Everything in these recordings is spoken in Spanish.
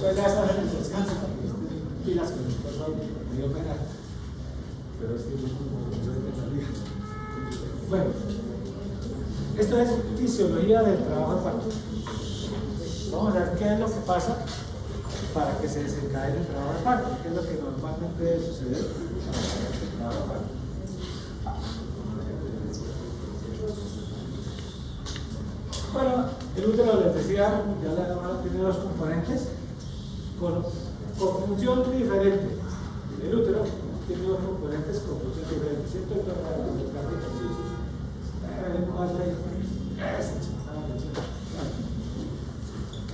después ya están en el descanso, pilas con el esposo, me dio pena. Pero es que yo como soy de la liga. Bueno, esto es fisiología del trabajo de parto. Vamos a ver qué es lo que pasa para que se desencadene el trabajo de parto, qué es lo que normalmente debe suceder para el trabajo de parto. Bueno, el útero, les decía, ya la tiene dos componentes con función diferente. El útero tiene dos componentes con función diferente. ¿Cierto?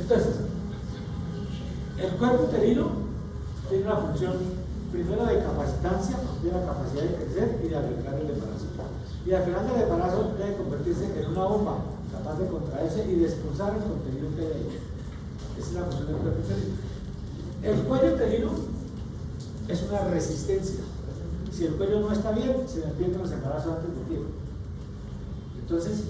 Entonces, el cuerpo uterino tiene una función primero de capacitancia, de la capacidad de crecer y de albergar el embarazo. Y al final del embarazo debe convertirse en una bomba capaz de contraerse y de expulsar el contenido que hay ahí. Esa es la función del cuerpo uterino. El cuello uterino es una resistencia. Si el cuello no está bien, se le pierden los embarazos antes de tiempo. Entonces,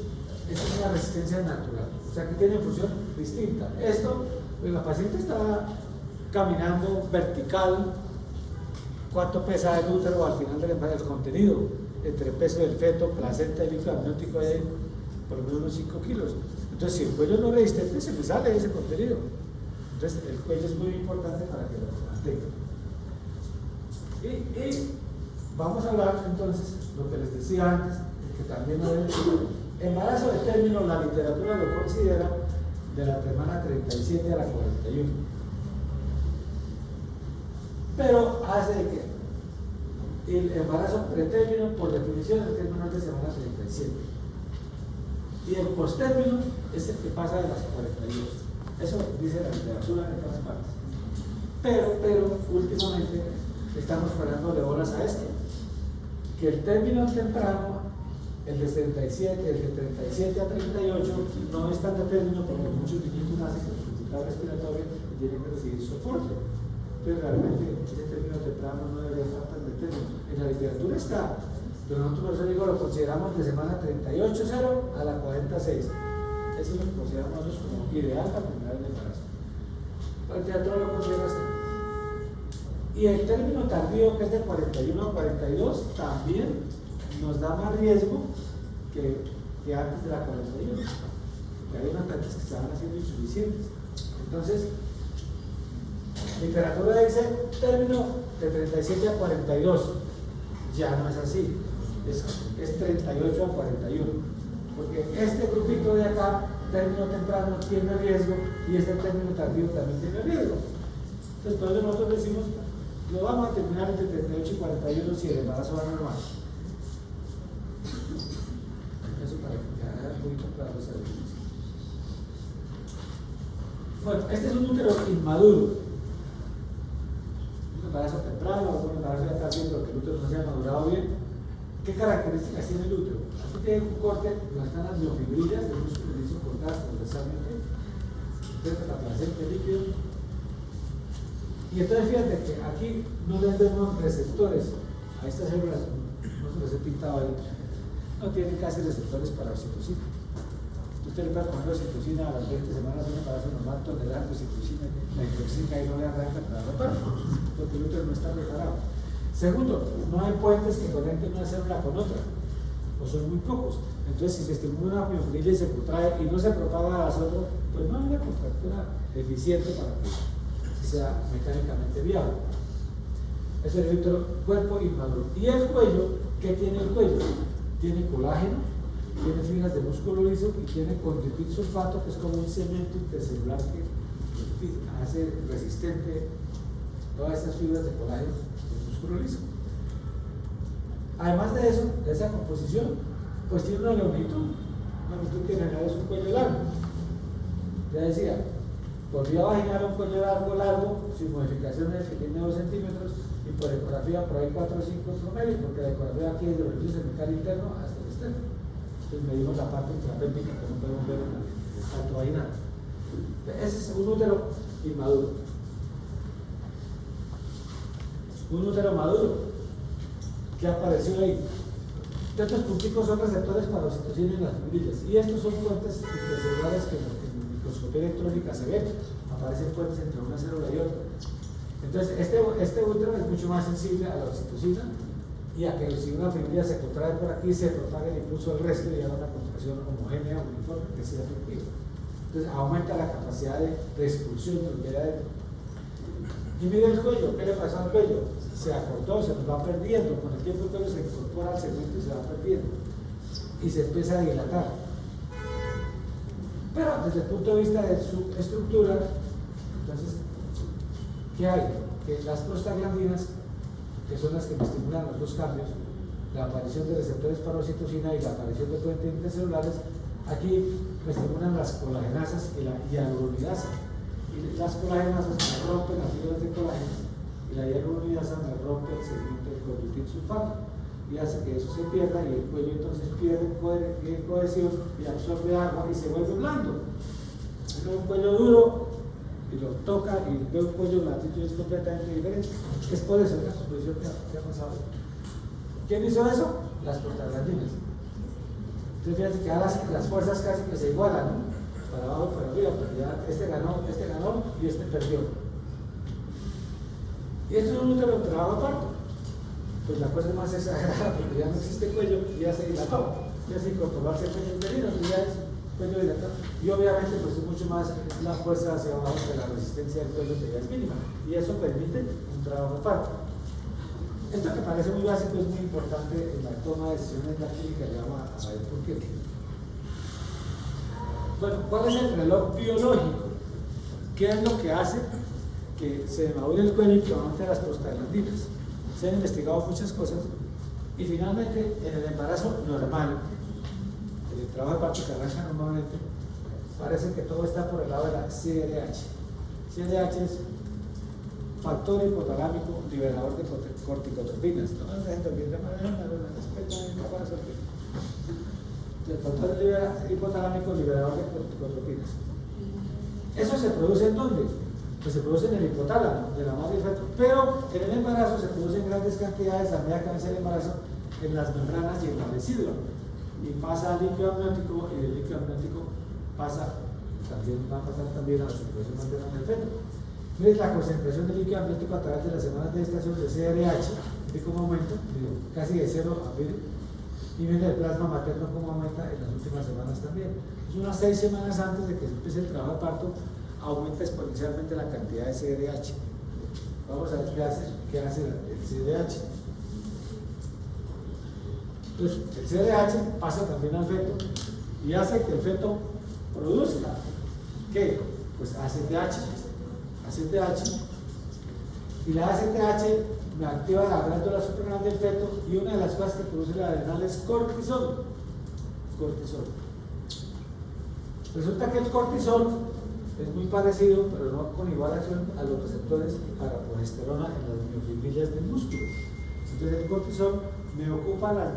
esa es una resistencia natural. O sea, que tiene función distinta. Esto, pues la paciente está caminando vertical. ¿Cuánto pesa el útero al final del embarazo? El contenido entre el peso del feto, placenta y líquido amniótico hay por lo menos unos 5 kilos. Entonces, si el cuello no es resistente, se me sale ese contenido. Entonces, el cuello es muy importante para que lo mantenga. Y vamos a hablar entonces, lo que les decía antes, que también no debe ser. Embarazo de término, la literatura lo considera de la semana 37 a la 41. Pero hace de que el embarazo pretérmino, por definición, el término es de semana 37. Y el postérmino es el que pasa de las 42. Eso dice la literatura en todas partes. Pero últimamente estamos parándole bolas a esto. Que el término temprano, el de 37, el de 37 a 38, no es tan de término porque muchos niños nacen con dificultad respiratoria y tienen que recibir soporte. Pero realmente ese término temprano no debería estar tan de término. En la literatura está, pero nosotros por eso digo, lo consideramos de semana 38-0 a la 46. Eso lo consideramos nosotros como ideal para terminar el embarazo. La literatura lo considera así. Y el término tardío, que es de 41 a 42, también nos da más riesgo que antes de la 41. Porque hay unas plantas que estaban haciendo insuficientes. Entonces, literatura dice término de 37 a 42. Ya no es así. Es 38 a 41. Porque este grupito de acá, término temprano, tiene riesgo y este término tardío también tiene riesgo. Entonces, por eso nosotros decimos, lo vamos a terminar entre 38 y 41 si el embarazo va normal. Eso para que quede muy claro esa definición. Bueno, este es un útero inmaduro. Un embarazo temprano, un embarazo ya está viendo que el útero no se ha madurado bien. ¿Qué características tiene el útero? Aquí tiene un corte, donde están las miofibrillas del músculo liso cortadas transversalmente, frente a la placenta líquido. Y entonces fíjate que aquí no les vemos receptores a estas células, no se les he pintado ahí, no tienen casi receptores para oxitocina. Usted le puede poner oxitocina a las 20 semanas de un embarazo normal, toneladas de oxitocina, la intoxica y no le arranca para la parte, porque el útero no está preparado. Segundo, no hay puentes que conecten una célula con otra, o son muy pocos. Entonces, si se estimula una miofibrila y se contrae y no se propaga a las otras, pues no hay una contractura eficiente para que sea mecánicamente viable. Es el útero, cuerpo inmaduro. Y el cuello, ¿qué tiene el cuello? Tiene colágeno, tiene fibras de músculo liso y tiene condroitin sulfato, que es como un cemento intercelular que hace resistente todas estas fibras de colágeno del músculo liso. Además de eso, de esa composición, pues tiene una longitud que en realidad es un cuello largo. Ya decía, por vía vaginal un cuello largo, sin modificaciones, que tiene 2 centímetros, y por ecografía por ahí 4 o 5 promedio, porque la ecografía aquí es de los cervical interno hasta el externo. Entonces medimos la parte intrapélvica que no podemos ver en el salto vaginal. Ese es un útero inmaduro. Un útero maduro. ¿Qué apareció ahí? Estos punticos son receptores para oxitocina en las fibrillas. Y estos son puentes intercelulares que en microscopía electrónica se ven. Aparecen puentes entre una célula y Entonces, este útero es mucho más sensible a la oxitocina y a que si una fibrila se contrae por aquí, se propague el impulso al resto y haga una contracción homogénea, uniforme, que sea efectiva. Entonces, aumenta la capacidad de expulsión de lo que hay adentro. Y mire el cuello, ¿qué le pasó al cuello? Se acortó, se nos va perdiendo, con el tiempo el cuello se incorpora al segmento y se va perdiendo. Y se empieza a dilatar. Pero desde el punto de vista de su estructura, entonces, ¿qué hay? Que las prostaglandinas, que son las que me estimulan los dos cambios, la aparición de receptores para oxitocina y la aparición de puentes intercelulares, aquí me estimulan las colagenasas y la hialuronidasa. Y las colagenasas me rompen las fibras de colágeno y la hialuronidasa me rompe el segmento del conductil sulfato y hace que eso se pierda y el cuello entonces pierde cohesión y absorbe agua y se vuelve blando. Tiene un cuello duro y lo toca y ve un cuello blandito y es completamente diferente. Es por eso la composición que ha pasado. ¿Quién hizo eso? Las prostaglandinas. Entonces fíjate que ahora las fuerzas casi que se igualan, ¿no? Para abajo, para arriba, pero ya este ganó y este perdió. Y esto es un útero de trabajo aparte. Pues la cosa es más exagerada porque ya no existe cuello y ya se dilató, ya se incorporó al segmento uterino, y ya es cuello dilatado. Y obviamente pues es mucho más la fuerza hacia abajo que la resistencia del cuello, que ya es mínima. Y eso permite un trabajo aparte. Esto que parece muy básico es muy importante en la toma de decisiones en la clínica, ya vamos a ver por qué. Bueno, ¿cuál es el reloj biológico? ¿Qué es lo que hace que se madure el cuello y que aumente las prostaglandinas? Se han investigado muchas cosas y finalmente en el embarazo normal, el trabajo de parto que arranca normalmente, parece que todo está por el lado de la CRH. CRH es factor hipotalámico liberador de corticotropinas. No me dejen dormir de manera, el factor hipotalámico liberador de corticotropinas. ¿Eso se produce en dónde? Pues se produce en el hipotálamo de la madre y el feto, pero en el embarazo se producen grandes cantidades a medida que avanza el embarazo en las membranas y en la vesícula. Y pasa al líquido amniótico y del líquido amniótico pasa también, va a pasar también a la circulación materna del feto. Entonces la concentración de líquido amniótico a través de las semanas de gestación de CRH, de cómo aumenta, casi de 0 a 1000, y viene el plasma materno cómo aumenta en las últimas semanas también. Es unas 6 semanas antes de que se empiece el trabajo de parto, aumenta exponencialmente la cantidad de CRH. Vamos a ver qué hace el CRH. Entonces, el CRH pasa también al feto y hace que el feto produzca, ¿qué? Pues ACTH. Y la ACTH me activa la glándula suprarrenal del feto y una de las cosas que produce la adrenal es cortisol. Resulta que el cortisol es muy parecido, pero no con igual acción a los receptores para progesterona en las miofibrillas del músculo. Entonces el cortisol me ocupa los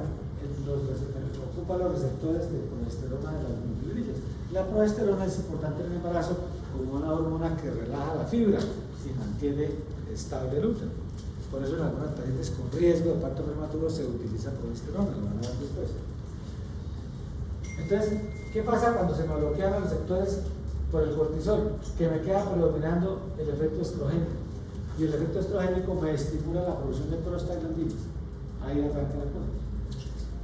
receptores de progesterona de las miofibrillas. La progesterona es importante en el embarazo como una hormona que relaja la fibra y mantiene estable el útero. Por eso en algunas pacientes con riesgo de parto prematuro se utiliza progesterona, lo van a ver después. Entonces, ¿qué pasa cuando se me bloquean los receptores por el cortisol? Que me queda predominando el efecto estrogénico. Y el efecto estrogénico me estimula la producción de prostaglandinas. Ahí arranca la cosa.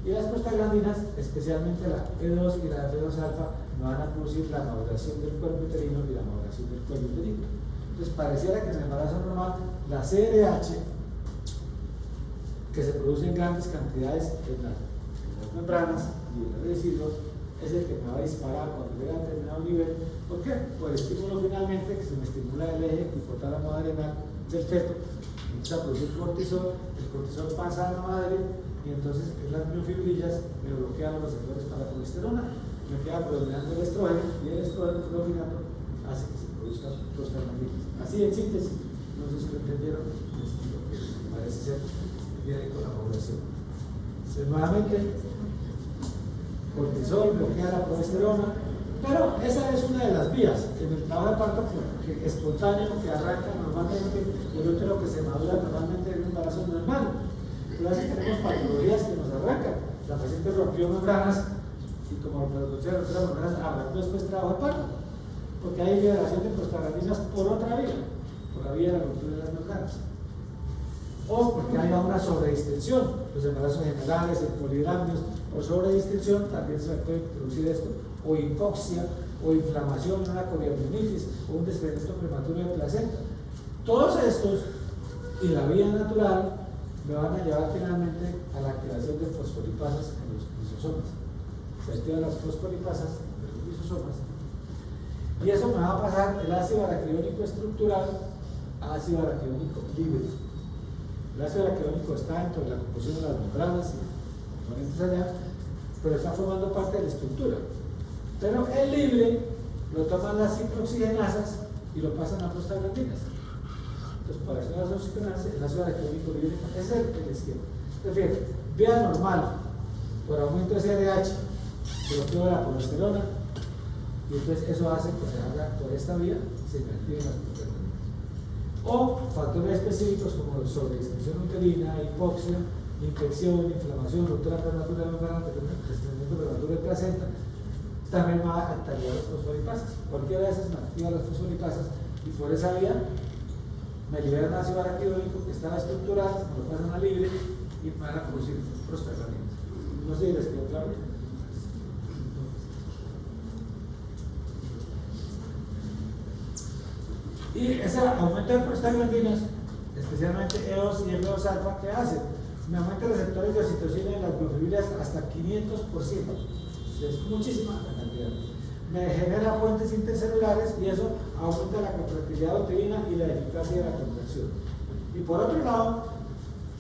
Y las prostaglandinas, especialmente la E2 y la F2 alfa, me van a producir la maduración del cuerpo uterino y la maduración del cuello uterino. Entonces, pareciera que en el embarazo normal, la CRH, que se produce en grandes cantidades en las membranas y en los residuos, es el que me va a disparar cuando llegue a determinado nivel. ¿Por qué? Por el estímulo finalmente, que se me estimula el eje hipotálamo adrenal del feto, empieza a producir cortisol, el cortisol pasa a la madre y entonces en las miofibrillas me bloquean los receptores para la progesterona, me queda predominando el estrógeno y el estrógeno predominando hace que se produzcan prostaglandinas. Así en síntesis, no sé si lo entendieron, es lo que parece ser que viene con la población. Entonces, nuevamente, cortisol bloquea la progesterona, pero esa es una de las vías en el trabajo de parto espontáneo que arranca normalmente el útero que se madura normalmente en un embarazo normal. Pero así tenemos patologías que nos arrancan. La paciente rompió membranas y como reproducción de otras membranas arrancó después trabajo de parto, porque hay liberación de prostaglandinas por otra vía, por la vía de la ruptura de las membranas. o porque haya una sobredistensión, los embarazos generales, el polidrámidos, o sobredistensión, también se puede producir esto, o hipoxia, o inflamación, una coriamnionitis, o un desprendimiento prematuro de placenta. Todos estos y la vía natural me van a llevar finalmente a la activación de fosfolipasas en los lisosomas. Se activan las fosfolipasas de los lisosomas y eso me va a pasar el ácido araquidónico estructural a ácido araquidónico libre. El ácido araquidónico está dentro de la composición de las membranas y componentes allá, pero está formando parte de la estructura. Pero el libre lo toman las ciprooxigenasas y lo pasan a prostaglandinas. Entonces, para eso las oxigenasas, el ácido araquidónico libre es el esquema. Entonces, vía normal, por aumento de CRH, bloqueo de la progesterona, y entonces eso hace que se haga por esta vía, se activen las prostaglandinas. O factores específicos como sobredistensión uterina, hipoxia, infección, inflamación, ruptura prematura de membrana, desprendimiento prematuro de placenta, también va a activar las fosfolipasas. Cualquiera de esas me activa las fosfolipasas y por esa vía me liberan ácido araquidónico que estaba estructurado, me lo pasan a libre y van a producir prostaglandinas. No sé si les quedó claro. Y ese aumento de prostaglandinas, especialmente E2 y F2 alfa, ¿qué hace? Me aumenta receptores de oxitocina en las miofibrilas hasta 500%. Es muchísima la cantidad. Me genera puentes intercelulares y eso aumenta la contractilidad uterina y la eficacia de la contracción. Y por otro lado,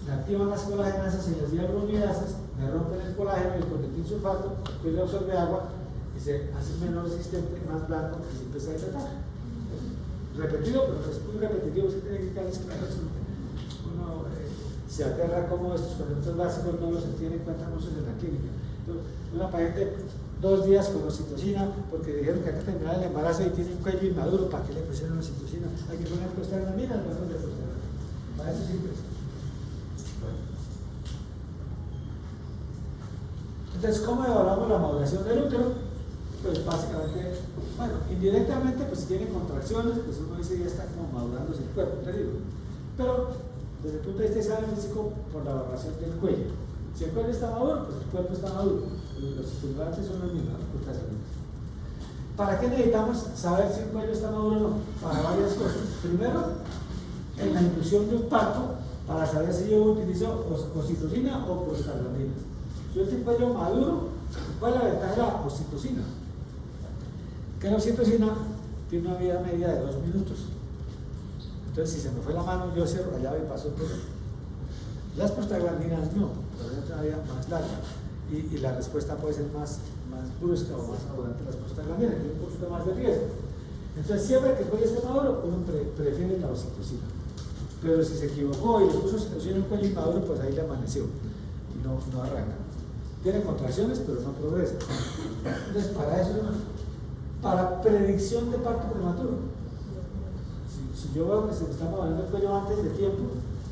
me activan las colagenasas y las hyaluronidasas, me rompen el colágeno y el colectin sulfato, que le absorbe agua y se hace menos resistente, más blanco y se empieza a hidratar. Repetido, pero es muy repetitivo, usted tiene que quedar claro. Uno se aterra como estos conceptos básicos no los tiene en cuenta muchos en la clínica. Entonces, una paciente 2 días con oxitocina porque dijeron que hay que terminar el embarazo y tiene un cuello inmaduro, ¿para qué le pusieron oxitocina? Hay que poner prostaglandina, no le prostaglandina. Para eso siempre es. Bueno. Entonces, ¿cómo evaluamos la maduración del útero? Pues básicamente, bueno, indirectamente, pues si tiene contracciones, pues uno dice ya está como madurándose el cuerpo, te digo. Pero desde el punto de vista examen físico, por la valoración del cuello. Si el cuello está maduro, pues el cuerpo está maduro. Los estimulantes son los mismos, ¿Para qué necesitamos saber si el cuello está maduro o no? Para varias cosas. Primero, en la inducción de un parto, para saber si yo utilizo oxitocina o prostaglandinas. Si yo tengo cuello maduro, ¿cuál es la ventaja de la oxitocina? Que la oxitocina tiene una vida media de 2 minutos. Entonces, si se me fue la mano, yo cierro la llave y paso todo. Las prostaglandinas no, pero es una vida más larga y la respuesta puede ser más brusca o más abundante. Las prostaglandinas tienen un poquito más de riesgo. Entonces, siempre que el cuello esté maduro, uno prefiere la oxitocina. Pero si se equivocó y le puso oxitocina en un cuello inmaduro, pues ahí le amaneció y no arranca. Tiene contracciones, pero no progresa. Entonces, para eso, para predicción de parto prematuro. Si yo veo que se me está madurando el cuello antes de tiempo,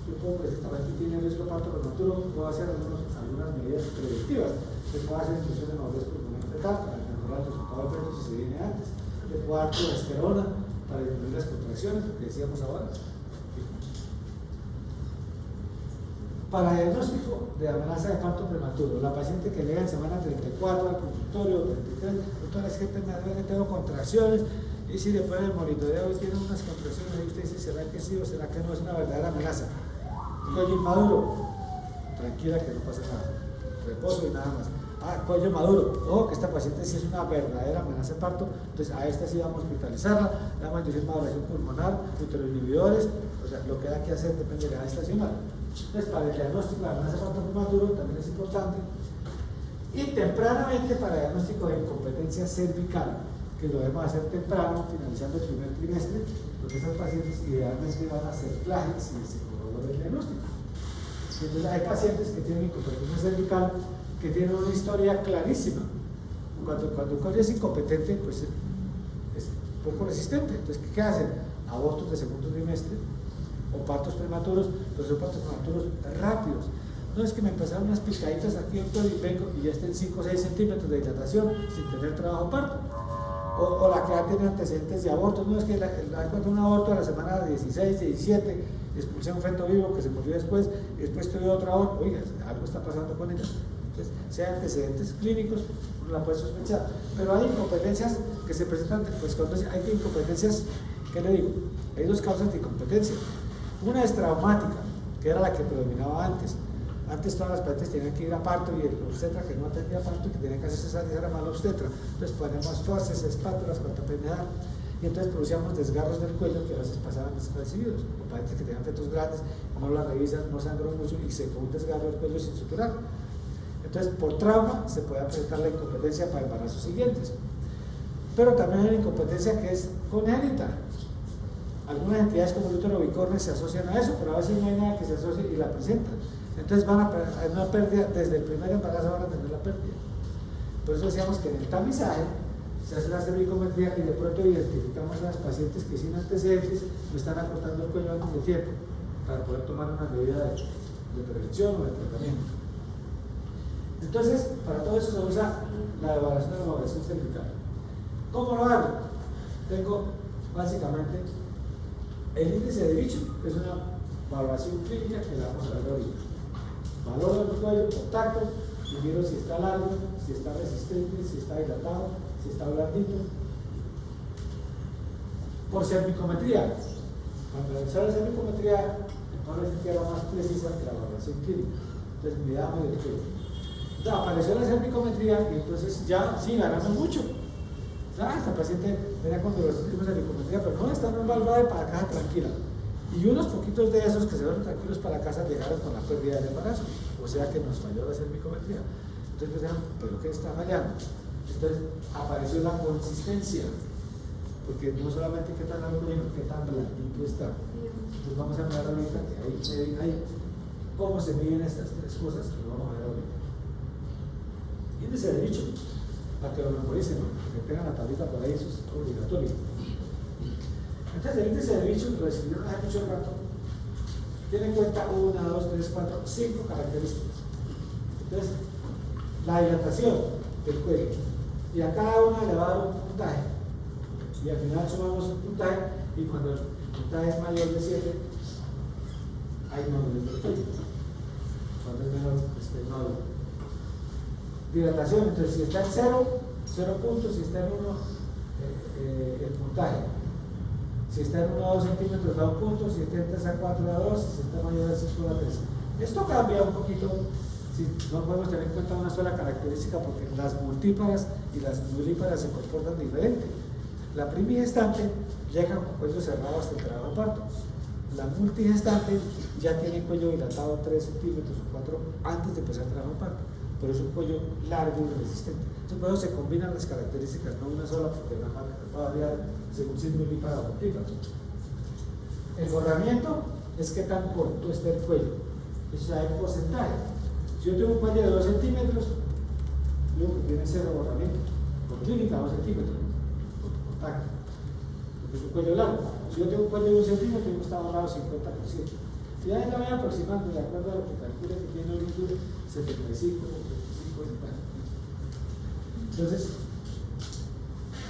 yo puedo precisamente tiene riesgo de parto prematuro, puedo hacer algunas medidas predictivas. Se puede hacer inducción de madurez pulmonar fetal para mejorar el resultado del feto si se viene antes. Le puedo dar progesterona para disminuir las contracciones, lo que decíamos ahora. Para diagnóstico de amenaza de parto prematuro, la paciente que llega en semana 34 al consultorio, 33, doctora, es que tengo contracciones, y si después del monitoreo tiene unas contracciones, y usted dice, ¿será que sí o será que no? Es una verdadera amenaza. Cuello inmaduro, tranquila que no pasa nada, reposo y nada más. Cuello maduro, ojo que esta paciente sí es una verdadera amenaza de parto, entonces a esta sí vamos a hospitalizarla, le vamos a inducir maduración pulmonar, uteroinhibidores, o sea, lo que hay que hacer depende de la edad estacional. Entonces, para el diagnóstico de amenaza de parto prematuro también es importante. Y tempranamente para el diagnóstico de incompetencia cervical, que lo debemos hacer temprano, finalizando el primer trimestre, porque esas pacientes idealmente van a ser frágiles si se corrobora el diagnóstico. Entonces, hay pacientes que tienen incompetencia cervical que tienen una historia clarísima. Cuando un cuello es incompetente, pues es poco resistente. Entonces, ¿qué hacen? Abortos de segundo trimestre o partos prematuros, pero son partos prematuros rápidos. No es que me empezaron unas picaditas aquí, doctor, y vengo y ya estén 5 o 6 centímetros de dilatación sin tener trabajo parto. o la que ya tiene antecedentes de aborto. No es que la encuentra un aborto a la semana 16, 17, expulsé a un feto vivo que se murió después tuve otro aborto. Oiga, algo está pasando con ella. Entonces, sean antecedentes clínicos, uno la puede sospechar. Pero hay incompetencias que se presentan, pues cuando hay incompetencias, ¿qué le digo? Hay dos causas de incompetencia. Una es traumática, que era la que predominaba antes. Antes todas las pacientes tenían que ir a parto y el obstetra que no atendía parto, que tenía que hacer cesárea, era mal obstetra. Entonces ponemos forces, espátulas, cuanta pendejada. Y entonces producíamos desgarros del cuello que a veces pasaban desapercibidos. O pacientes que tenían fetos grandes, no la revisan, no sangró mucho y se fue un desgarro del cuello sin suturar. Entonces, por trauma se puede presentar la incompetencia para embarazos siguientes. Pero también hay una incompetencia que es congénita. Algunas entidades como el útero bicorne se asocian a eso, pero a veces no hay nada que se asocie y la presentan. Entonces van a una pérdida, desde el primer embarazo van a tener la pérdida. Por eso decíamos que en el tamizaje se hace la cervicometría y de pronto identificamos a las pacientes que sin antecedentes no están acortando el cuello antes de tiempo para poder tomar una medida de prevención o de tratamiento. Entonces, para todo eso se usa la evaluación de la evaluación cervical. ¿Cómo lo hago? Tengo básicamente el índice de bicho, que es una valoración clínica que la vamos a ver ahorita. Valoro el cuello, contacto, y miro si está largo, si está resistente, si está dilatado, si está blandito. Por cervicometría. Cuando realizar la cervicometría, entonces queda más precisa que la valoración clínica. Entonces miramos el cuello. Entonces apareció la cervicometría y entonces ya sí ganamos mucho. Esta paciente era cuando los hicimos cervicometría, pero no, está normal, va para casa tranquila. Y unos poquitos de esos que se fueron tranquilos para casa llegaron con la pérdida del embarazo, o sea que nos falló la cervicometría. Entonces pensaron, ¿pero qué está fallando? Entonces apareció la consistencia, porque no solamente qué tan largo, sino qué tan blandito está. Entonces vamos a ver ahorita que ahí cómo se miden estas tres cosas que lo vamos a ver ahorita. Índice de bicho, para que lo memoricen, que tengan la tablita por ahí, eso es obligatorio. Entonces el índice de bicho, lo escribieron hace mucho rato, tiene en cuenta 1, 2, 3, 4, 5 características. Entonces, la dilatación del cuello, y a cada una le va a dar un puntaje, y al final sumamos un puntaje, y cuando el puntaje es mayor de 7, hay nódulos del cuello. Cuando es menor, nódulo. Dilatación, entonces si está en 0 puntos, si está en 1, el puntaje. Si está en 1 a 2 centímetros da 1 punto, si está en 3 a 4 da 2, si está mayor de 5 a 3. Esto cambia un poquito, si no podemos tener en cuenta una sola característica porque las multíparas y las nulíparas se comportan diferente. La primigestante llega con cuello cerrado hasta el trabajo de parto. La multigestante ya tiene cuello dilatado 3 centímetros o 4 antes de empezar el trabajo de parto, pero es un cuello largo y resistente. Entonces, por eso se combinan las características, no una sola, porque va a variar según si es nulípara o multípara. El borramiento es qué tan corto está el cuello. Eso es el porcentaje. Si yo tengo un cuello de 2 centímetros, digo que tiene 0 borramiento. Por clínica, 2 centímetros. Por contacto. Porque es un cuello largo. Si yo tengo un cuello de 1 centímetro, tengo que estar borrado 50%. Si ya la voy aproximando de acuerdo a lo que calcule que tiene longitud, 75, 25, 50. Entonces,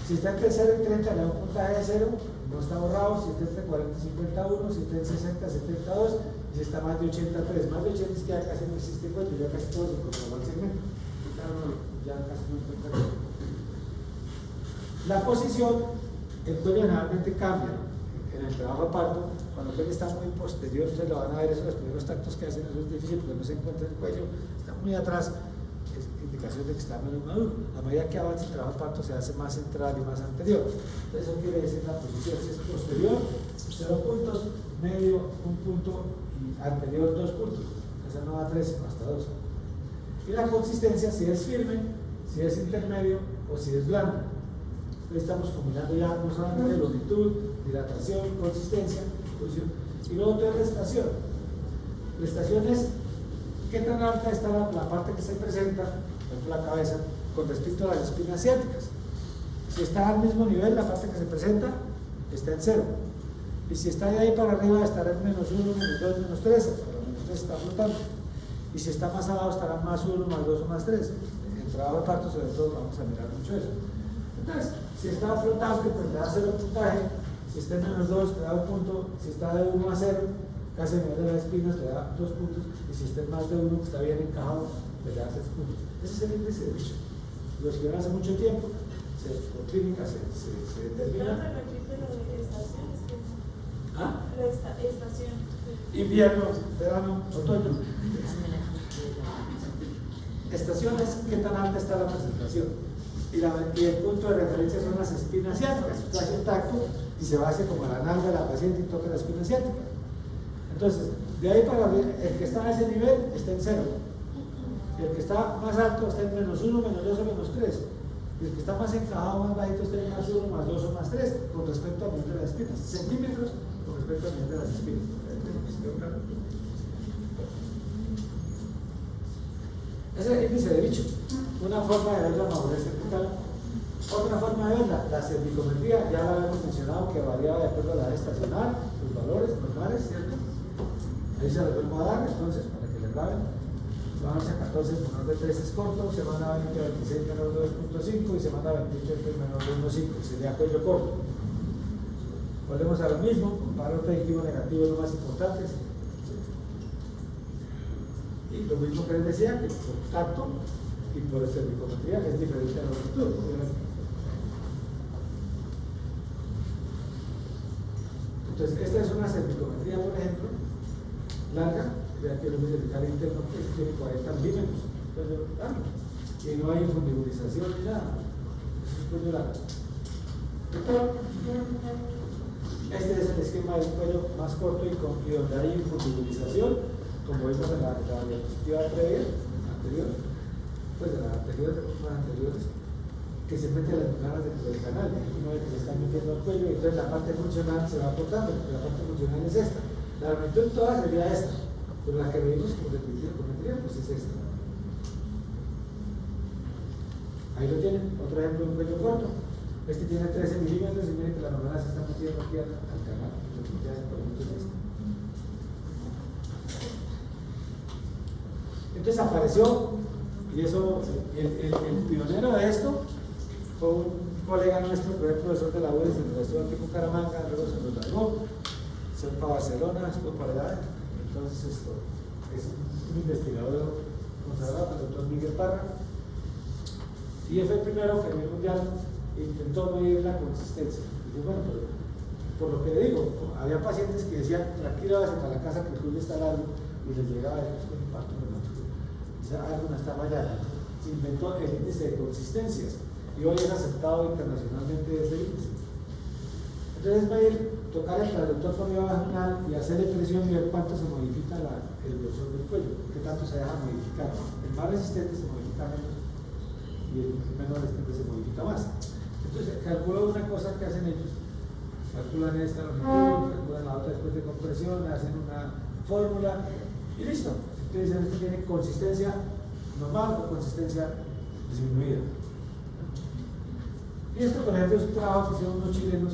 si está entre 0 y 30, le da un puntaje de 0, no está borrado. Si está entre 40 y 51, si está en 60, 72, y si está más de 83. Más de 80 es que ya casi no existe cuello, ya casi todo se controla el segmento. Ya casi no encuentra cuello. La posición, el cuello generalmente cambia en el trabajo de parto. Cuando el cuello está muy posterior, ustedes lo van a ver, esos los primeros tactos que hacen, eso es difícil porque no se encuentra el cuello, está muy atrás, es indicación de que está menos maduro. A medida que avanza el trabajo de parto se hace más central y más anterior. Entonces eso quiere decir la posición, si es posterior, 0 puntos, medio, 1 punto y anterior 2 puntos. Esa no da 3, sino hasta 2. Y la consistencia, si es firme, si es intermedio o si es blando. Entonces estamos combinando ya no solamente longitud, dilatación, consistencia, posición. Y luego otra restación. Restación es qué tan alta está la parte que se presenta, por ejemplo la cabeza, con respecto a las espinas ciáticas. Si está al mismo nivel, la parte que se presenta está en 0. Y si está de ahí para arriba, estará en -1, -2, -3, pero -3 está flotando. Y si está más abajo, estará +1, +2 o +3. En trabajo de parto, sobre todo, vamos a mirar mucho eso. Entonces, Si está flotante, pues le da 0 puntaje. Si está en -2, le da 1 punto. Si está de 1 a 0, casi a nivel de las espinas, le da 2 puntos. Y si está en más de 1, que está bien encajado, le da 3 puntos. Ese es el índice de bicho. Los que ven hace mucho tiempo, por clínica se determina. ¿Ah? Estación. Invierno, verano, otoño. Estación es qué tan alta está la presentación. Y el punto de referencia son las espinas ciáticas. Usted hace el tacto y se va a hacer como a la nalga de la paciente y toca la espina ciática. Entonces, de ahí para arriba, el que está a ese nivel está en 0. Y el que está más alto está en -1, -2 o -3. Y el que está más encajado, más bajito, está en +1, +2 o +3 con respecto al nivel de las espinas. Centímetros con respecto al nivel de las espinas. Ese es el índice de bicho. Una forma de ver la madurez cervical. Otra forma de verla, la cervicometría, ya la habíamos mencionado que variaba de acuerdo a la edad estacional, los valores normales, ¿cierto? Ahí se los vuelvo a dar, entonces, para que le graben. Semana 14 menor de 3 es corto, semana 20 a 26 menor de 2.5 y semana 28 menor de 1.5, sería cuello corto. Volvemos a lo mismo, valor predictivo negativo es lo más importante. Y lo mismo que les decía, que por tacto y por cervicometría, que es diferente a la longitud. Entonces, esta es una cervicometría, por ejemplo, larga. Vean que el hombre cervical interno tiene 40 milímetros, y no hay infundibulización ni nada. Eso es cuello largo. Este es el esquema del cuello más corto y donde hay infundibulización, como vimos en la diapositiva anterior, pues de las anteriores, que se mete las membranas dentro del canal. Uno ve que se está metiendo al cuello y entonces la parte funcional se va aportando, porque la parte funcional es esta. La longitud toda sería esta. Pero la que veíamos como cervicometría, pues es esta. Ahí lo tienen, otro ejemplo de un cuello corto. Este tiene 13 milímetros y miren que la membrana se está metiendo aquí al canal. Lo que ya se pregunta es esto. Entonces apareció, y eso, el pionero de esto fue un colega nuestro, que era el profesor de la UES, en el estudio de Bucaramanga, luego se nos largó, se fue para Barcelona, estuvo para allá. Entonces esto es un investigador consagrado, el doctor Miguel Parra, y fue el primero que a nivel mundial intentó medir la consistencia. Y bueno, pero por lo que le digo, había pacientes que decían, tranquilo, váyase para la casa que el cuello está largo, y les llegaba después con un parto reumático. O sea, algo no está fallando. Se inventó el índice de consistencia, y hoy es aceptado internacionalmente ese índice. Entonces va a ir tocar el traductor por vía vaginal y hacerle presión y ver cuánto se modifica el grosor del cuello, qué tanto se deja modificar. El más resistente se modifica menos y el menos resistente se modifica más. Entonces calculan una cosa que hacen ellos, calculan esta longitud, calculan la otra después de compresión, hacen una fórmula y listo. Entonces dicen, esto tiene consistencia normal o consistencia disminuida. Y esto, por ejemplo, es un trabajo que hicieron unos chilenos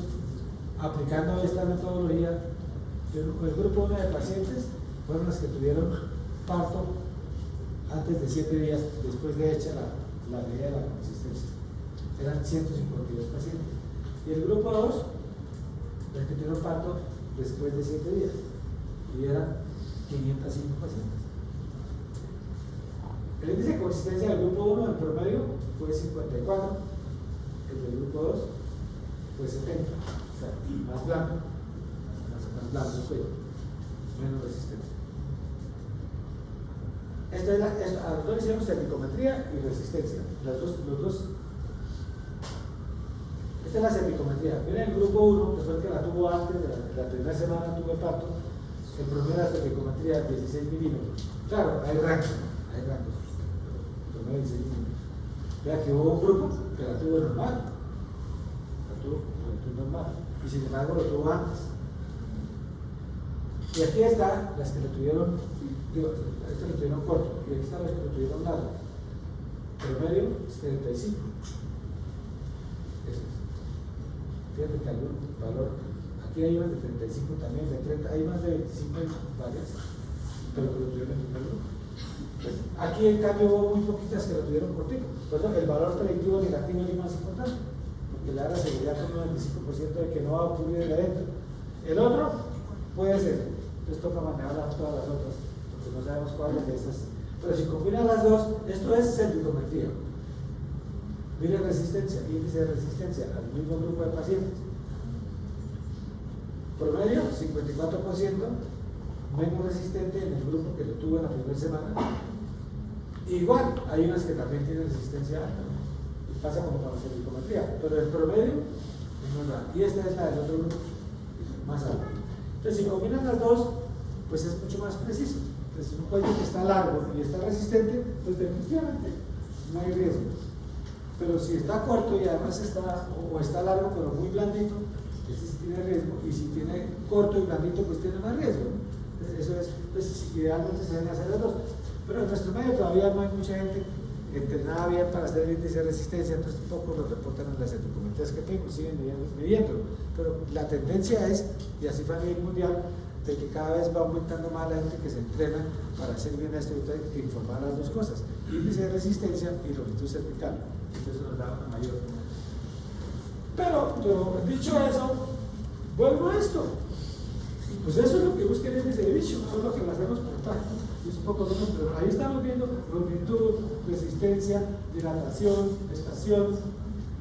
aplicando esta metodología. El grupo 1 de pacientes fueron los que tuvieron parto antes de 7 días después de hecha la medida de la consistencia. Eran 152 pacientes. Y el grupo 2, los que tuvieron parto después de 7 días. Y eran 505 pacientes. El índice de consistencia del grupo 1 en promedio fue 54, el del grupo 2 fue 70. O sea, más blanco, más blanco el cuello, menos resistente. A los dos hicieron cervicometría y resistencia. Los dos. Esta es la cervicometría. Miren el grupo 1, que fue el que la tuvo antes de la primera semana, tuvo parto. El promedio de la cervicometría es 16 milímetros. Claro, hay rangos. El promedio de 16 milímetros. Vea que hubo un grupo que la tuvo normal. La tuvo normal. Y sin embargo lo tuvo antes. Y aquí están las que lo tuvieron, estas lo tuvieron corto, y aquí están las que lo tuvieron largo. Promedio es 35. Eso es. Fíjate que algún valor, aquí hay unas de 35 también, de 30, hay más de 25 varias, pero que lo tuvieron en primer grupo. Pues, aquí en cambio hubo muy poquitas que lo tuvieron cortico. Por eso el valor predictivo negativo es el más importante. que le da la seguridad con un 95% de que no va a ocurrir el evento. El otro puede ser, entonces toca manejar todas las otras, porque no sabemos cuáles de estas. Pero si combinan las dos, esto es cervicometría. Mire resistencia, índice de resistencia al mismo grupo de pacientes. Promedio, 54%, menos resistente en el grupo que lo tuvo en la primera semana. Igual, hay unas que también tienen resistencia alta, ¿no? Y pasa como con la cervicometría, pero el promedio no es nada. Y esta es la del otro grupo, más alta. Entonces, si combinan las dos, pues es mucho más preciso. Entonces, un cuello que está largo y está resistente, pues definitivamente no hay riesgo. Pero si está corto y además está, o está largo pero muy blandito, ese sí tiene riesgo. Y si tiene corto y blandito, pues tiene más riesgo. Entonces, eso es, pues idealmente se deben hacer las dos. Pero en nuestro medio todavía no hay mucha gente entrenada bien para hacer el índice de resistencia, entonces tampoco lo reportan en las cervicometrías que tengo, siguen midiendo. Pero la tendencia es, y así fue a nivel mundial, de que cada vez va aumentando más la gente que se entrena para hacer bien esto y informar las dos cosas, índice de resistencia y longitud cervical. Entonces nos da una mayor. Pero dicho eso, vuelvo a esto. Pues eso es lo que busca el índice de bicho, eso es lo que lo hacemos por tacto. Es un poco menos, pero ahí estamos viendo longitud, resistencia, dilatación, estación.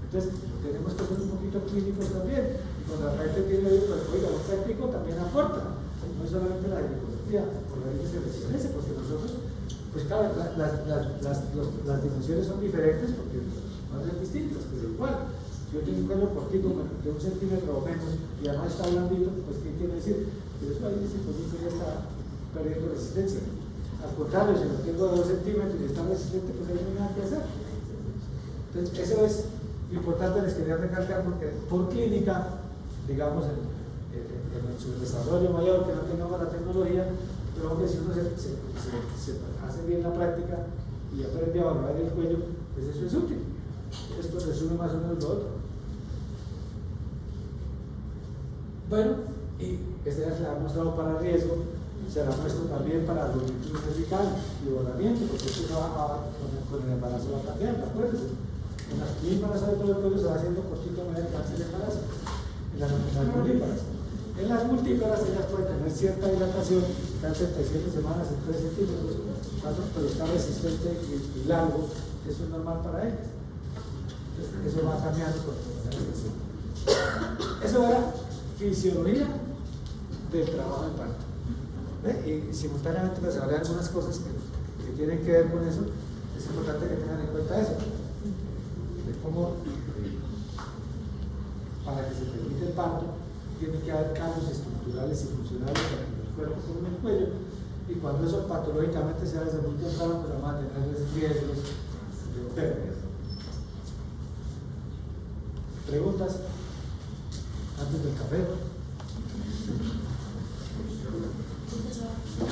Entonces tenemos que ser un poquito clínicos también. Y cuando la gente tiene oiga, un técnico también aporta. No solamente la ginecología, por la índice de resistencia, porque nosotros, pues claro, las dimensiones son diferentes porque van a ser distintas, pero igual. Si yo tengo un cuello cortito de 1 centímetro o menos y además está blandito, pues ¿qué quiere decir? Que eso ahí dice, pues ya está perdiendo resistencia. Al contrario, si lo tengo de 2 centímetros y está resistente, pues ahí no hay nada que hacer. Entonces, eso es importante, les quería recalcar, porque por clínica, digamos, en su desarrollo mayor, que no tengamos la tecnología, pero hombre, si uno se hace bien la práctica y aprende a valorar el cuello, pues eso es útil. Esto resume más o menos lo otro. Bueno, y esta ya se la ha mostrado para riesgo, se la muestro también para longitud cervical y volamiento, porque esto no va con el embarazo va cambiando, acuérdense. En las embarazo de todo el cuello se va haciendo cortito a medida que hace el embarazo. En las multíparas. En las multíparas ellas pueden tener cierta dilatación, cada 37 semanas en 3 centímetros, pero está resistente y largo, eso es normal para ellas. Entonces, eso va cambiando con la estación. Eso era fisiología del trabajo de parto. Y simultáneamente pues habrá algunas cosas que tienen que ver con eso. Es importante que tengan en cuenta eso, de cómo para que se permita el parto tiene que haber cambios estructurales y funcionales tanto en el cuerpo como en el cuello, y cuando eso patológicamente se da desde muy temprano, pues vamos a tener riesgos de pérdidas. ¿Preguntas antes del café?